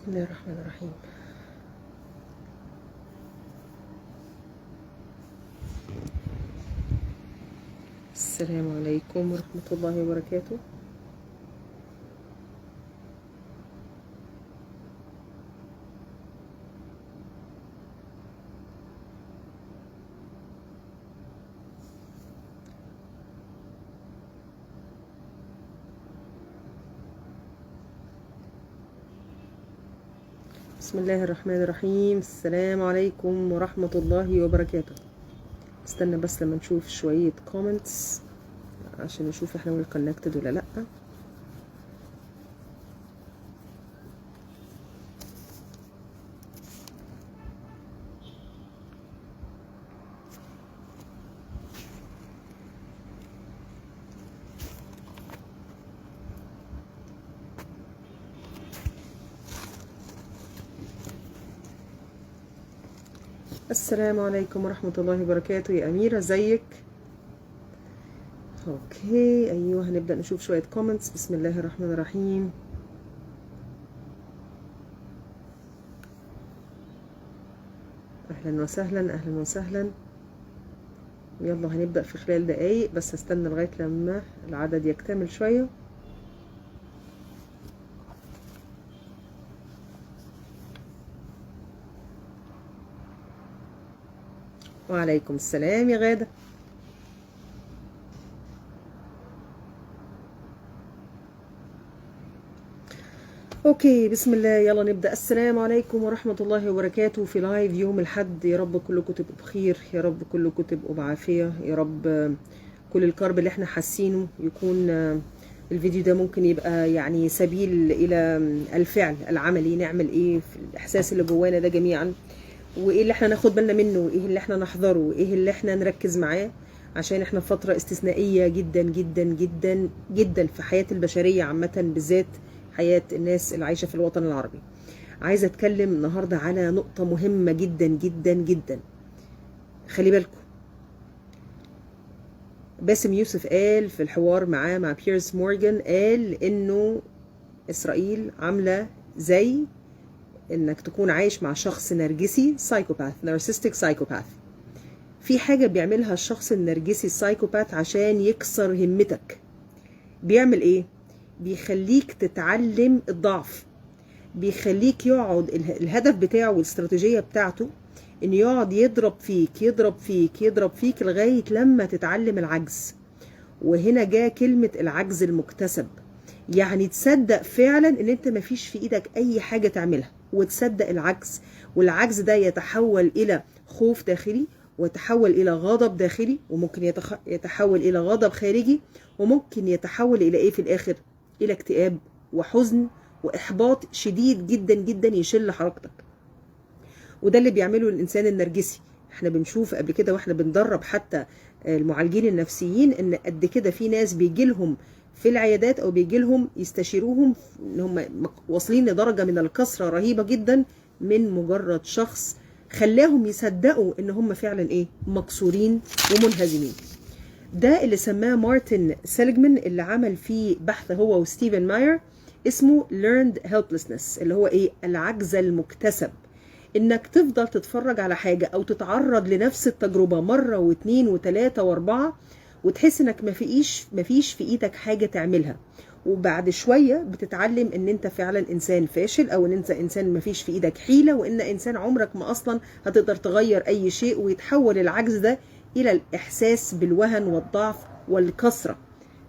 بسم الله الرحمن الرحيم. السلام عليكم ورحمة الله وبركاته. بسم الله الرحمن الرحيم. السلام عليكم ورحمة الله وبركاته. استنى بس لما نشوف شوية كومنتس عشان نشوف احنا ويل كونكتد ولا لأ. السلام عليكم ورحمة الله وبركاته. يا أميرة ازيك؟ اوكي ايوه، هنبدأ نشوف شوية كومنتس. بسم الله الرحمن الرحيم. اهلا وسهلا اهلا وسهلا. يلا هنبدأ في خلال دقايق، بس هستنى لغاية لما العدد يكتمل شوية. وعليكم السلام يا غادة. اوكي بسم الله، يلا نبدأ. السلام عليكم ورحمة الله وبركاته. في لايف يوم الحد، يا رب كلكم تبقوا بخير، يا رب كلكم تبقوا بعافية، يا رب كل الكرب اللي احنا حاسينه يكون الفيديو ده ممكن يبقى يعني سبيل الى الفعل العملي. نعمل ايه في الاحساس اللي جوانا ده جميعا، وايه اللي احنا ناخد بالنا منه، وايه اللي احنا نحذره، وايه اللي احنا نركز معاه، عشان احنا في فترة استثنائية جدا جدا جدا جدا في حياة البشرية عامة، بالذات حياة الناس اللي عايشة في الوطن العربي. عايزة اتكلم النهاردة على نقطة مهمة جدا جدا جدا. خلي بالكم، باسم يوسف قال في الحوار معاه مع بيرس مورجان، قال انه اسرائيل عاملة زي انك تكون عايش مع شخص نرجسي، سايكوباث، نارسيستيك سايكوباث. في حاجة بيعملها الشخص النرجسي السايكوباث عشان يكسر همتك. بيعمل ايه؟ بيخليك تتعلم الضعف، بيخليك يقعد الهدف بتاعه والاستراتيجية بتاعته انه يقعد يضرب فيك يضرب فيك يضرب فيك لغاية لما تتعلم العجز. وهنا جاء كلمة العجز المكتسب، يعني تصدق فعلا ان انت مفيش في ايدك اي حاجة تعملها، وتصدق العجز، والعجز ده يتحول الى خوف داخلي، ويتحول الى غضب داخلي، وممكن يتحول الى غضب خارجي، وممكن يتحول الى ايه في الاخر؟ الى اكتئاب وحزن واحباط شديد جدا جدا يشل حركتك. وده اللي بيعمله الانسان النرجسي. احنا بنشوف قبل كده واحنا بندرب حتى المعالجين النفسيين ان قد كده في ناس بيجي لهم في العيادات او بيجي لهم يستشيروهم ان هم واصلين لدرجه من الكسره رهيبه جدا من مجرد شخص خلاهم يصدقوا ان هم فعلا ايه؟ مكسورين ومنهزمين. ده اللي سماه مارتن سيليجمان، اللي عمل فيه بحث هو وستيفن ماير، اسمه learned helplessness، اللي هو ايه؟ العجز المكتسب. انك تفضل تتفرج على حاجة او تتعرض لنفس التجربة مرة واثنين وثلاثة واربعة، وتحس انك مفيش في ايدك حاجة تعملها، وبعد شوية بتتعلم ان انت فعلا انسان فاشل، او ان انت انسان مفيش في ايدك حيلة، وان انسان عمرك ما اصلا هتقدر تغير اي شيء، ويتحول العجز ده الى الاحساس بالوهن والضعف والكسرة.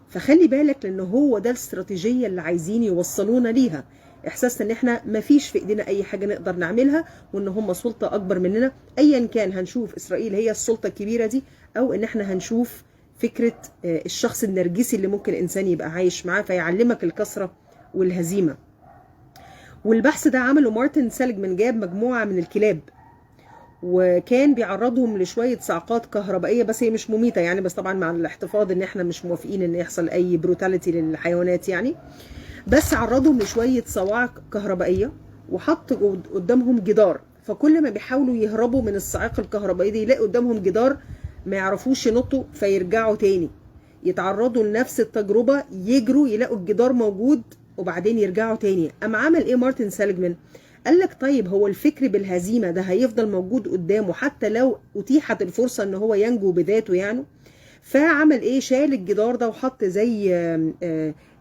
فخلي بالك، لان هو ده الاستراتيجية اللي عايزين يوصلونا ليها، احساسنا ان احنا مفيش في ايدينا اي حاجة نقدر نعملها، وان هم سلطة اكبر مننا. ايا كان، هنشوف اسرائيل هي السلطة الكبيرة دي، او ان احنا هنشوف فكرة الشخص النرجسي اللي ممكن الانسان يبقى عايش معاه فيعلمك الكسرة والهزيمة. والبحث ده عمله مارتن سيليجمان، جاب مجموعة من الكلاب وكان بيعرضهم لشوية صعقات كهربائية، بس هي مش مميتة يعني، بس طبعا مع الاحتفاظ ان احنا مش موافقين ان يحصل اي بروتاليتي للحيوانات يعني، بس عرضهم لشوية صواعق كهربائية، وحط قدامهم جدار، فكل ما بيحاولوا يهربوا من الصاعقة الكهربائية دي يلاقوا قدامهم جدار ما يعرفوش ينطوا، فيرجعوا تاني يتعرضوا لنفس التجربة، يجروا يلاقوا الجدار موجود وبعدين يرجعوا تاني. قام عمل ايه مارتن سيليجمان؟ قال لك طيب هو الفكر بالهزيمة ده هيفضل موجود قدامه حتى لو أتيحت الفرصة ان هو ينجو بذاته يعني. فعمل ايه؟ شال الجدار ده وحط زي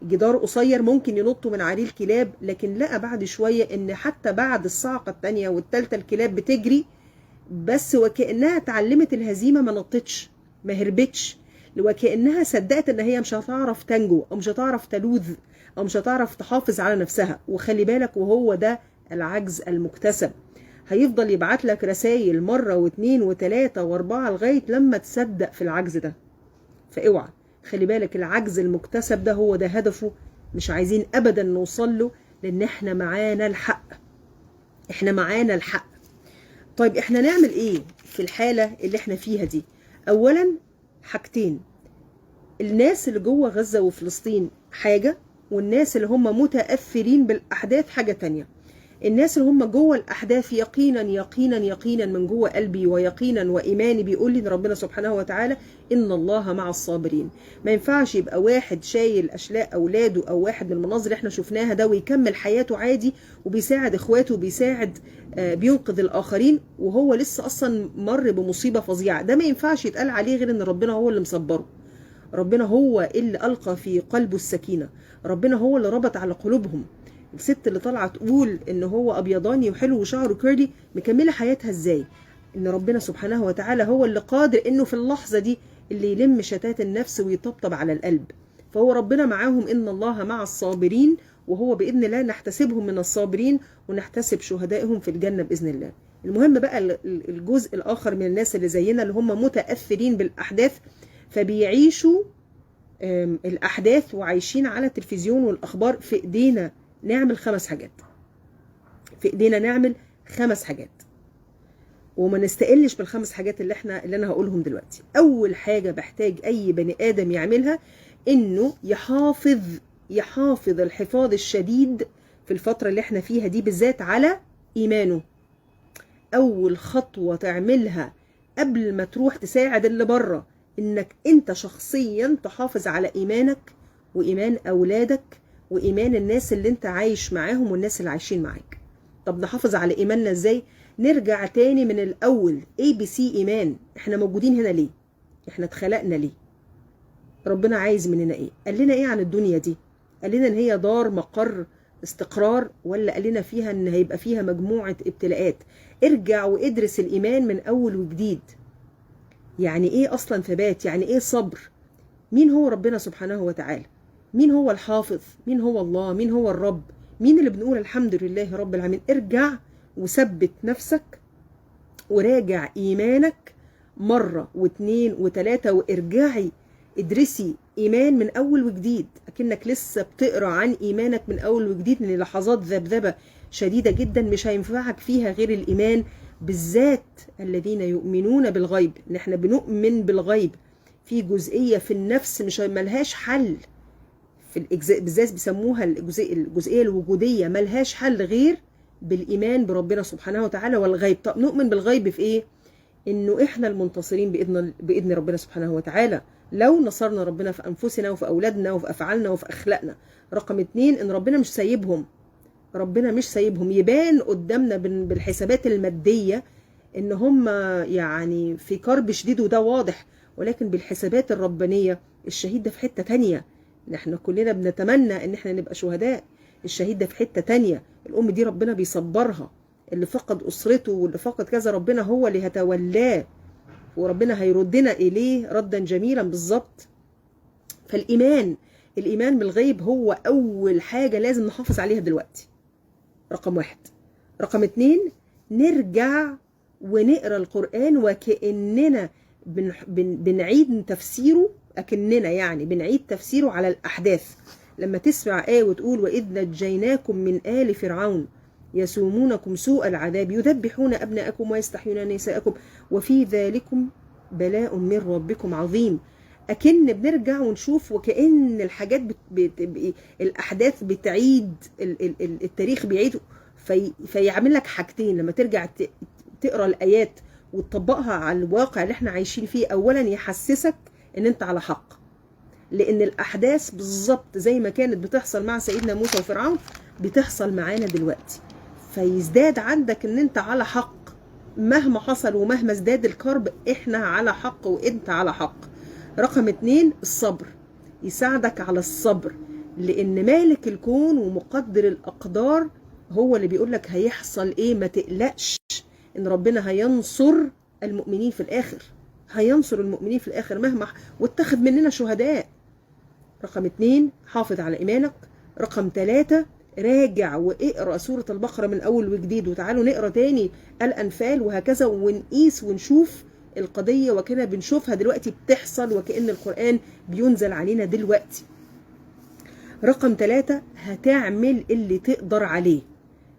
جدار قصير ممكن ينطوا من عليه الكلاب، لكن لقى بعد شوية ان حتى بعد الصعقة التانية والتالتة الكلاب بتجري، بس وكأنها اتعلمت الهزيمة، ما نطتش ما هربتش، وكأنها صدقت ان هي مش هتعرف تنجو او مش هتعرف تلوذ او مش هتعرف تحافظ على نفسها. وخلي بالك، وهو ده العجز المكتسب. هيفضل يبعت لك رسائل مرة واثنين وثلاثة واربعة لغاية لما تصدق في العجز ده. فاوعى، خلي بالك، العجز المكتسب ده هو ده هدفه، مش عايزين ابدا نوصل له، لان احنا معانا الحق. احنا معانا الحق. طيب احنا نعمل ايه في الحالة اللي احنا فيها دي؟ اولا حاجتين، الناس اللي جوه غزة وفلسطين حاجة، والناس اللي هم متأثرين بالأحداث حاجة تانية. الناس اللي هم جوه الأحداث يقينا يقينا يقينا من جوه قلبي ويقينا وإيماني بيقول لي إن ربنا سبحانه وتعالى إن الله مع الصابرين. ما ينفعش يبقى واحد شايل أشلاء أولاده أو واحد من المناظر اللي احنا شفناها ده ويكمل حياته عادي وبيساعد إخواته وبيساعد بينقذ الآخرين وهو لسه أصلا مر بمصيبة فظيعة. ده ما ينفعش يتقال عليه غير إن ربنا هو اللي مصبره، ربنا هو اللي ألقى في قلبه السكينة، ربنا هو اللي ربط على قلوبهم. الست اللي طالعه تقول ان هو ابيضاني وحلو وشعره كيرلي مكمله حياتها ازاي؟ ان ربنا سبحانه وتعالى هو اللي قادر انه في اللحظه دي اللي يلم شتات النفس ويطبطب على القلب. فهو ربنا معاهم، ان الله مع الصابرين، وهو باذن الله نحتسبهم من الصابرين ونحتسب شهدائهم في الجنه باذن الله. المهم بقى الجزء الاخر من الناس اللي زينا اللي هم متاثرين بالاحداث، فبيعيشوا الاحداث وعايشين على التلفزيون والاخبار. في ايدينا نعمل 5 حاجات، في ايدينا نعمل 5 حاجات، وما نستقلش بال5 حاجات اللي انا هقولهم دلوقتي. اول حاجة بحتاج اي بني ادم يعملها انه يحافظ الحفاظ الشديد في الفترة اللي احنا فيها دي بالذات على ايمانه. اول خطوة تعملها قبل ما تروح تساعد اللي بره، انك انت شخصيا تحافظ على ايمانك وايمان اولادك وإيمان الناس اللي انت عايش معاهم والناس اللي عايشين معاك. طب نحافظ على إيماننا ازاي؟ نرجع تاني من الأول. ABC إيمان. احنا موجودين هنا ليه؟ احنا اتخلقنا ليه؟ ربنا عايز مننا ايه؟ قال لنا ايه عن الدنيا دي؟ قال لنا ان هي دار مقر استقرار، ولا قال لنا فيها ان هيبقى فيها مجموعة ابتلاءات؟ ارجع وادرس الإيمان من أول وجديد. يعني ايه أصلا ثبات؟ يعني ايه صبر؟ مين هو ربنا سبحانه وتعالى؟ مين هو الحافظ؟ مين هو الله؟ مين هو الرب؟ مين اللي بنقول الحمد لله رب العالمين؟ ارجع وثبت نفسك وراجع إيمانك مرة واثنين وثلاثة، وارجعي ادرسي إيمان من أول وجديد، أكنك لسه بتقرأ عن إيمانك من أول وجديد، من لحظات ذبذبة شديدة جدا مش هينفعك فيها غير الإيمان، بالذات الذين يؤمنون بالغيب. إن احنا بنؤمن بالغيب في جزئية في النفس مش ملهاش حل، في الإجزاء بالذات بيسموها الجزئية الوجودية، ملهاش حل غير بالإيمان بربنا سبحانه وتعالى والغيب. طب نؤمن بالغيب في إيه؟ إنه إحنا المنتصرين بإذن ربنا سبحانه وتعالى، لو نصرنا ربنا في أنفسنا وفي أولادنا وفي أفعالنا وفي أخلاقنا. رقم 2، إن ربنا مش سايبهم، ربنا مش سايبهم. يبان قدامنا بالحسابات المادية إن هم يعني في كرب شديد وده واضح، ولكن بالحسابات الربانية الشهيد ده في حتة تانية. احنا كلنا بنتمنى ان احنا نبقى شهداء، الشهيد ده في حتة تانية. الام دي ربنا بيصبرها، اللي فقد اسرته واللي فقد كذا ربنا هو اللي هتولاه، وربنا هيردنا اليه ردا جميلا بالظبط. فالايمان، الايمان بالغيب هو اول حاجة لازم نحافظ عليها دلوقتي، رقم 1. رقم 2، نرجع ونقرأ القرآن وكأننا بنعيد تفسيره، أكننا يعني بنعيد تفسيره على الأحداث. لما تسمع آية وتقول وإذ نجيناكم من آل فرعون يسومونكم سوء العذاب يذبحون أبناءكم ويستحيون نساءكم وفي ذلكم بلاء من ربكم عظيم. أكن بنرجع ونشوف وكأن الحاجات الأحداث بتعيد، التاريخ بيعيد، فيعمل لك حاجتين لما ترجع تقرأ الآيات وتطبقها على الواقع اللي احنا عايشين فيه. أولا يحسسك ان انت على حق، لان الاحداث بالظبط زي ما كانت بتحصل مع سيدنا موسى وفرعون بتحصل معانا دلوقتي. فيزداد عندك ان انت على حق مهما حصل، ومهما ازداد الكرب احنا على حق وانت على حق. رقم 2 الصبر، يساعدك على الصبر، لان مالك الكون ومقدر الاقدار هو اللي بيقولك هيحصل ايه. ما تقلقش ان ربنا هينصر المؤمنين في الاخر، هينصر المؤمنين في الاخر مهما واتخذ مننا شهداء. رقم 2 حافظ على ايمانك. رقم 3 راجع واقرأ سورة البقرة من اول وجديد، وتعالوا نقرأ تاني الانفال، وهكذا، ونقيس ونشوف القضية وكنا بنشوفها دلوقتي بتحصل، وكأن القرآن بينزل علينا دلوقتي. رقم 3 هتعمل اللي تقدر عليه.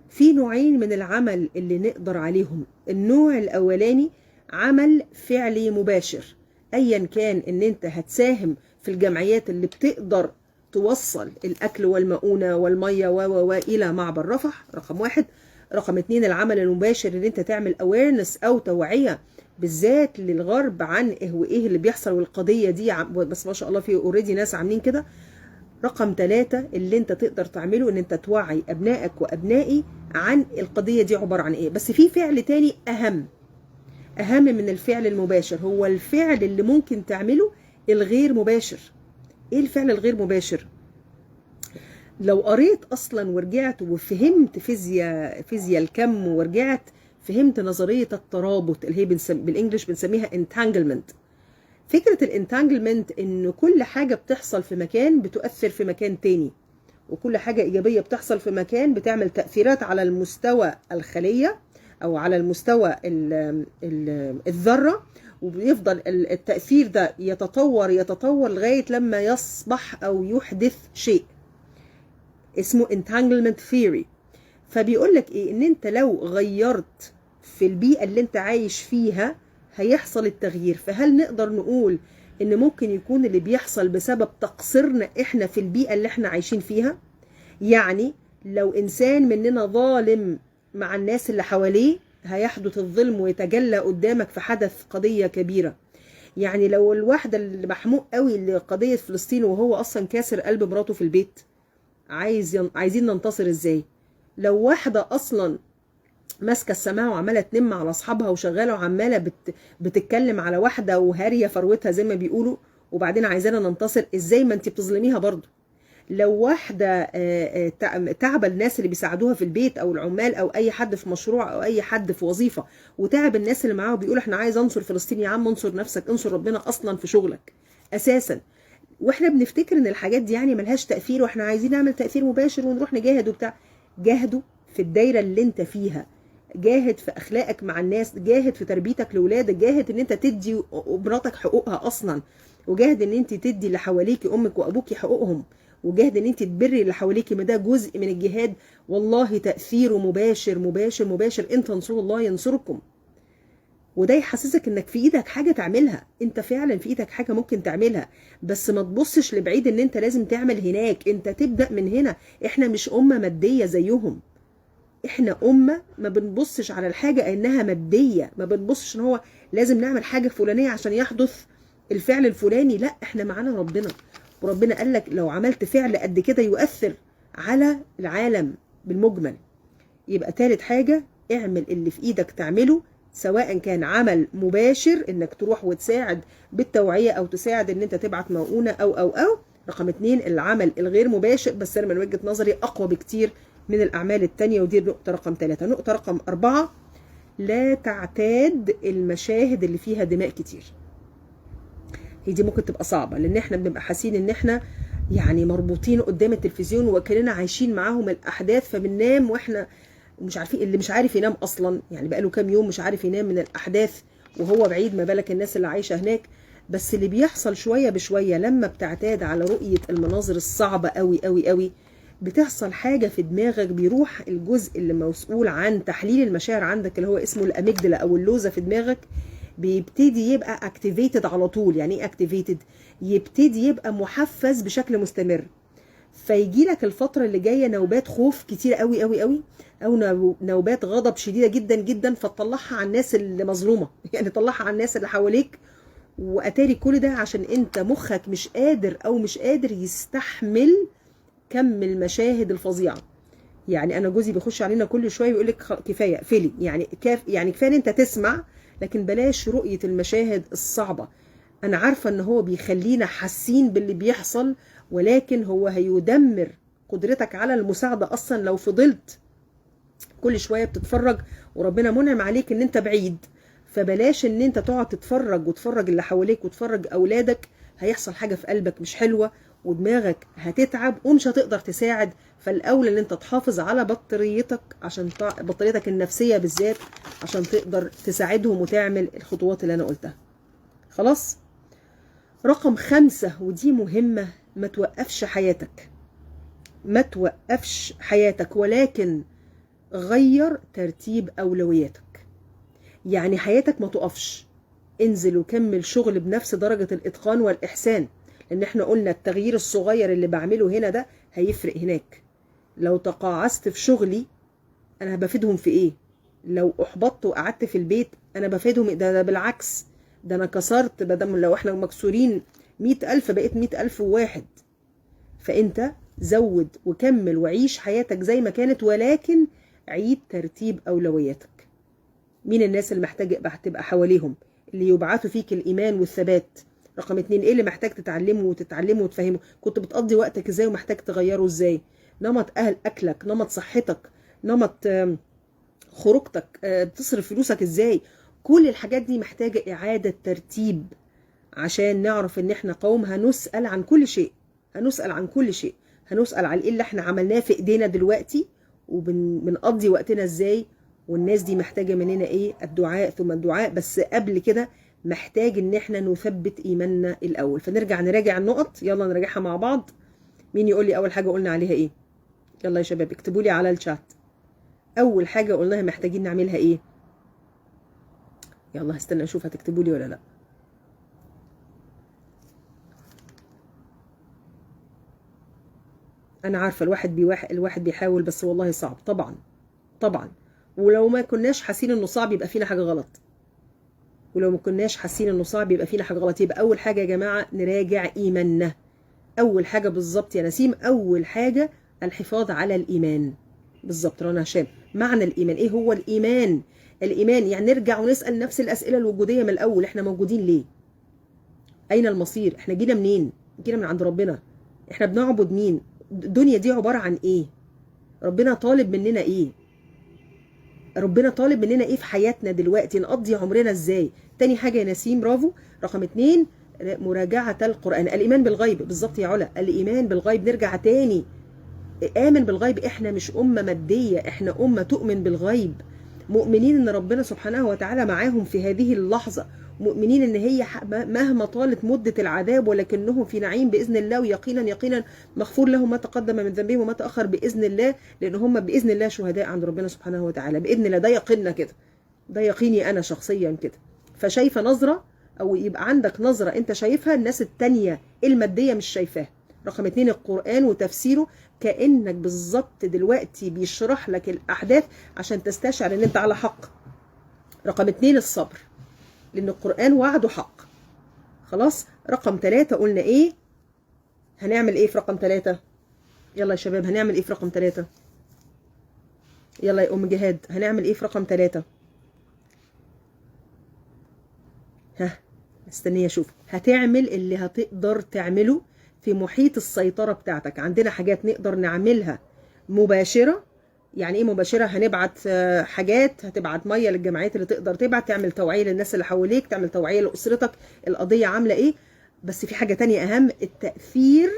في نوعين من العمل اللي نقدر عليهم. النوع الاولاني عمل فعلي مباشر، ايا كان ان انت هتساهم في الجمعيات اللي بتقدر توصل الاكل والمؤونة والمية الى معبر رفح، رقم 1. رقم 2 العمل المباشر ان انت تعمل awareness او توعية بالذات للغرب عن ايه اللي بيحصل والقضية دي، بس ما شاء الله في اوريدي ناس عاملين كده. رقم 3 اللي انت تقدر تعمله ان انت توعي ابنائك وابنائي عن القضية دي عبارة عن ايه. بس في فعل تاني اهم من الفعل المباشر، هو الفعل اللي ممكن تعمله الغير مباشر. ايه الفعل الغير مباشر؟ لو قريت اصلا ورجعت وفهمت فيزياء الكم، ورجعت فهمت نظرية الترابط اللي هي بالانجلش بنسميها entanglement. فكرة الانتانجلمنت ان كل حاجة بتحصل في مكان بتؤثر في مكان تاني، وكل حاجة ايجابية بتحصل في مكان بتعمل تأثيرات على المستوى الخلية او على المستوى الذرة، وبيفضل التأثير ده يتطور لغاية لما يصبح او يحدث شيء اسمه entanglement theory. فبيقول لك ايه؟ ان انت لو غيرت في البيئة اللي انت عايش فيها هيحصل التغيير. فهل نقدر نقول ان ممكن يكون اللي بيحصل بسبب تقصيرنا احنا في البيئة اللي احنا عايشين فيها؟ يعني لو انسان مننا ظالم مع الناس اللي حواليه هيحدث الظلم ويتجلى قدامك في حدث قضية كبيرة. يعني لو الواحدة اللي محموق قوي لقضية فلسطين وهو اصلا كاسر قلب مراته في البيت، عايزين ننتصر ازاي؟ لو واحدة اصلا ماسكه السماعه وعماله تنم على اصحابها وشغاله وعماله بتتكلم على واحده وهاريه فروتها زي ما بيقولوا، وبعدين عايزانا ننتصر ازاي؟ ما انت بتظلميها برضو. لو واحده تعب الناس اللي بيساعدوها في البيت او العمال او اي حد في مشروع او اي حد في وظيفه، وتعب الناس اللي معاه وبيقول احنا عايز انصر فلسطين، يا عم انصر نفسك، انصر ربنا اصلا في شغلك اساسا. واحنا بنفتكر ان الحاجات دي يعني ملهاش تاثير واحنا عايزين نعمل تاثير مباشر ونروح نجاهد وبتاع. جاهدوا في الدايره اللي انت فيها، جاهد في اخلاقك مع الناس، جاهد في تربيتك لاولادك، جاهد ان انت تدي مراتك حقوقها اصلا، وجاهد ان انت تدي اللي حواليكي امك وابوكي حقوقهم، وجاهد ان انت تبري اللي حواليكي. ما ده جزء من الجهاد، والله تاثيره مباشر مباشر مباشر. ان تنصروا الله ينصركم. وده يحسسك انك في ايدك حاجه تعملها، انت فعلا في ايدك حاجه ممكن تعملها، بس ما تبصش لبعيد ان انت لازم تعمل هناك، انت تبدا من هنا. احنا مش امه ماديه زيهم، احنا امه ما بنبصش على الحاجه انها ماديه، ما بنبصش ان هو لازم نعمل حاجه فلانيه عشان يحدث الفعل الفلاني. لا، احنا معانا ربنا، وربنا قال لك لو عملت فعل قد كده يؤثر على العالم بالمجمل. يبقى ثالث حاجه، اعمل اللي في ايدك تعمله، سواء كان عمل مباشر انك تروح وتساعد بالتوعيه او تساعد ان انت تبعت مؤونه او. رقم 2 العمل الغير مباشر، بس انا من وجهه نظري اقوى بكتير من الأعمال التانية، ودي النقطة رقم 3. نقطة رقم 4 لا تعتاد المشاهد اللي فيها دماء كتير. هي دي ممكن تبقى صعبة، لأن احنا بنبقى حاسين إن احنا يعني مربوطين قدام التلفزيون وكأننا عايشين معاهم الأحداث، فبننام واحنا مش عارفين. اللي مش عارف ينام أصلا، يعني بقاله كام يوم مش عارف ينام من الأحداث وهو بعيد، ما بالك الناس اللي عايشة هناك. بس اللي بيحصل شوية بشوية لما بتعتاد على رؤية المناظر الصعبة قوي قوي قوي، بتحصل حاجة في دماغك، بيروح الجزء اللي مسؤول عن تحليل المشاعر عندك اللي هو اسمه الأميجدلا أو اللوزة في دماغك، بيبتدي يبقى اكتيفيتد على طول. يعني ايه اكتيفيتد؟ يبتدي يبقى محفز بشكل مستمر. فيجي لك الفترة اللي جاية نوبات خوف كتير قوي قوي قوي، أو نوبات غضب شديدة جدا جدا، فتطلعها على الناس اللي مظلومة، يعني طلعها على الناس اللي حواليك، واتاري كل ده عشان انت مخك مش قادر او مش قادر يستحمل كم المشاهد الفظيعه. يعني انا جوزي بيخش علينا كل شويه بيقول لك كفايه اقفلي، يعني يعني كفايه ان انت تسمع، لكن بلاش رؤيه المشاهد الصعبه. انا عارفه ان هو بيخلينا حاسين باللي بيحصل، ولكن هو هيدمر قدرتك على المساعده اصلا لو فضلت كل شويه بتتفرج، وربنا منعم عليك ان انت بعيد. فبلاش ان انت تقعد تتفرج وتفرج اللي حواليك وتفرج اولادك، هيحصل حاجه في قلبك مش حلوه ودماغك هتتعب ومش هتقدر تساعد. فالاولى ان انت تحافظ على بطاريتك، عشان بطاريتك النفسيه بالذات، عشان تقدر تساعدهم وتعمل الخطوات اللي انا قلتها. خلاص. رقم 5 ودي مهمه، ما توقفش حياتك. ما توقفش حياتك، ولكن غير ترتيب أولوياتك. يعني حياتك ما تقفش، انزل وكمل شغل بنفس درجة الإتقان والإحسان، لأن احنا قلنا التغيير الصغير اللي بعمله هنا ده هيفرق هناك. لو تقاعست في شغلي أنا بفيدهم في إيه؟ لو أحبطت وقعدت في البيت أنا بفيدهم ده بالعكس، ده أنا كسرت، بدل لو احنا مكسورين 100,000 بقيت 100,000 وواحد. فأنت زود وكمل وعيش حياتك زي ما كانت، ولكن عيد ترتيب أولوياتك. مين الناس اللي محتاج تبقى حواليهم، اللي يبعثوا فيك الإيمان والثبات؟ رقم 2، ايه اللي محتاج تتعلمه وتفهمه؟ كنت بتقضي وقتك ازاي ومحتاج تغيره ازاي؟ نمط أكلك، نمط صحتك، نمط خروجتك، تصرف فلوسك ازاي؟ كل الحاجات دي محتاجة إعادة ترتيب، عشان نعرف ان احنا قوم هنسأل عن كل شيء. هنسأل عن كل شيء، هنسأل عن ايه اللي احنا عملناه في ايدينا دلوقتي، وبنقضي وقتنا ازاي. والناس دي محتاجة مننا ايه؟ الدعاء ثم الدعاء. بس قبل كده محتاج ان احنا نثبت ايماننا الاول. فنرجع نراجع النقط، يلا نراجعها مع بعض. مين يقول لي اول حاجة قلنا عليها ايه؟ يلا يا شباب اكتبوا لي على الشات. اول حاجة قلناها محتاجين نعملها ايه؟ يلا هستنى اشوف هتكتبوا لي ولا لا. انا عارفة الواحد بيحاول، بس والله صعب طبعا طبعا. ولو ما كناش حاسين انه صعب يبقى فينا حاجة غلط. ولو ما كناش حاسين انه صعب يبقى فينا حاجة غلط. يبقى اول حاجة يا جماعة نراجع ايماننا. اول حاجة بالظبط يا نسيم، اول حاجة الحفاظ على الايمان. بالظبط رنا هشام. معنى الايمان ايه؟ هو الايمان. الايمان يعني نرجع ونسأل نفس الاسئلة الوجودية من الاول. احنا موجودين ليه؟ اين المصير؟ احنا جينا منين؟ جينا من عند ربنا. احنا بنعبد مين؟ الدنيا دي عبارة عن ايه؟ ربنا طالب مننا ايه؟ ربنا طالب مننا ايه في حياتنا دلوقتي؟ نقضي عمرنا ازاي؟ تاني حاجة يا نسيم برافو. رقم 2 مراجعة القرآن. الإيمان بالغيب. بالظبط يا علا، الإيمان بالغيب. نرجع تاني، آمن بالغيب. احنا مش أمة مادية، احنا أمة تؤمن بالغيب. مؤمنين ان ربنا سبحانه وتعالى معاهم في هذه اللحظة. مؤمنين ان هي مهما طالت مدة العذاب ولكنهم في نعيم بإذن الله، ويقينا يقينا مغفور لهم ما تقدم من ذنبهم وما تأخر بإذن الله، لأن هم بإذن الله شهداء عند ربنا سبحانه وتعالى بإذن الله. ده يقيننا كده، ده يقيني أنا شخصيا كده. فشايفة نظرة، أو يبقى عندك نظرة أنت شايفها الناس التانية المادية مش شايفاها. رقم 2 القرآن وتفسيره، كأنك بالظبط دلوقتي بيشرح لك الأحداث عشان تستشعر ان انت على حق. رقم 2 الصبر، لان القرآن وعده حق. خلاص. رقم 3 قلنا ايه؟ هنعمل ايه في رقم 3؟ يلا يا شباب هنعمل ايه في رقم 3؟ يلا يا ام جهاد هنعمل ايه في رقم 3؟ ها مستنيه اشوف. هتعمل اللي هتقدر تعمله في محيط السيطرة بتاعتك. عندنا حاجات نقدر نعملها مباشرة. يعني ايه مباشرة؟ هنبعت حاجات، هتبعت مية للجمعيات اللي تقدر تبعت، تعمل توعية للناس اللي حواليك، تعمل توعية لأسرتك، القضية عاملة ايه. بس في حاجة تانية أهم، التأثير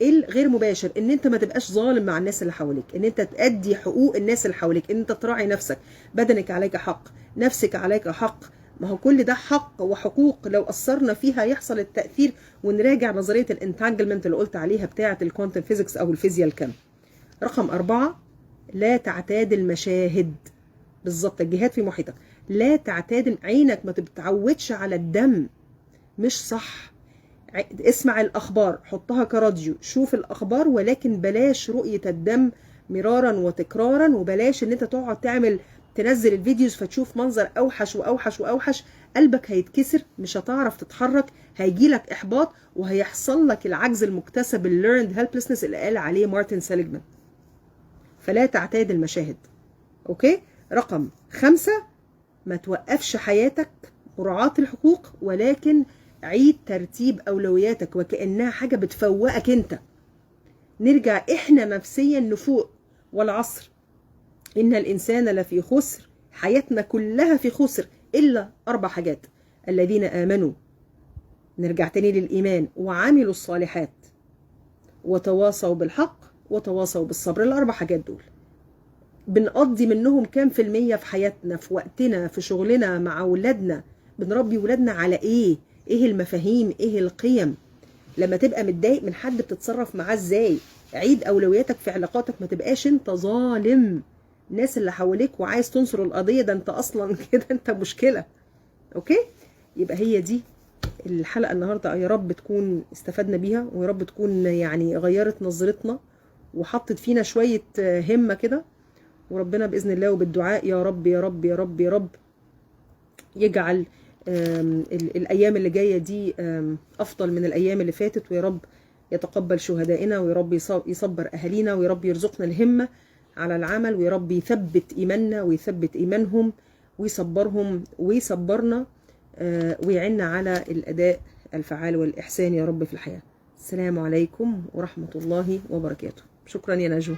الغير مباشر، ان انت ما تبقاش ظالم مع الناس اللي حواليك، ان انت تأدي حقوق الناس اللي حواليك، ان انت تراعي نفسك. بدنك عليك حق، نفسك عليك حق. ما هو كل ده حق وحقوق، لو أثرنا فيها يحصل التأثير. ونراجع نظرية الانتانجلمنت اللي قلت عليها بتاعة الكوانتم فيزيكس أو الفيزياء الكم. رقم 4 لا تعتاد المشاهد. بالظبط الجهاد في محيطك. لا تعتاد، عينك ما تتعودش على الدم، مش صح. اسمع الأخبار، حطها كراديو، شوف الأخبار، ولكن بلاش رؤية الدم مرارا وتكرارا. وبلاش ان انت تقعد تنزل الفيديوز فتشوف منظر اوحش واوحش واوحش. قلبك هيتكسر، مش هتعرف تتحرك، هيجيلك احباط، وهيحصل لك العجز المكتسب learned helplessness اللي قال عليه مارتن سيليجمان. فلا تعتاد المشاهد. اوكي. رقم 5، ما توقفش حياتك مراعاة الحقوق، ولكن عيد ترتيب اولوياتك وكأنها حاجة بتفوقك انت. نرجع احنا نفسيا نفوق. والعصر ان الانسان لفي خسر، حياتنا كلها في خسر الا 4 حاجات: الذين امنوا، نرجع تاني للايمان، وعملوا الصالحات، وتواصوا بالحق، وتواصوا بالصبر. ال4 حاجات دول بنقضي منهم كام في المية في حياتنا، في وقتنا، في شغلنا، مع اولادنا؟ بنربي ولادنا على ايه؟ ايه المفاهيم؟ ايه القيم؟ لما تبقى متضايق من حد بتتصرف معاه ازاي؟ عيد اولوياتك في علاقاتك، ما تبقاش انت ظالم الناس اللي حواليك وعايز تنصر القضية، ده انت اصلا كده انت مشكلة. اوكي. يبقى هي دي الحلقة النهاردة، يا رب تكون استفدنا بيها، ويا رب تكون يعني غيرت نظرتنا وحطت فينا شوية همة كده. وربنا بإذن الله وبالدعاء يا رب يا رب يا رب يا رب يجعل الأيام اللي جاية دي أفضل من الأيام اللي فاتت، ويا رب يتقبل شهدائنا، ويا رب يصبر أهالينا، ويا رب يرزقنا الهمة على العمل، ويا رب يثبت إيماننا ويثبت إيمانهم ويصبرهم ويصبرنا، ويعنا على الأداء الفعال والإحسان يا رب في الحياة. السلام عليكم ورحمة الله وبركاته. شكرا يا نجوى.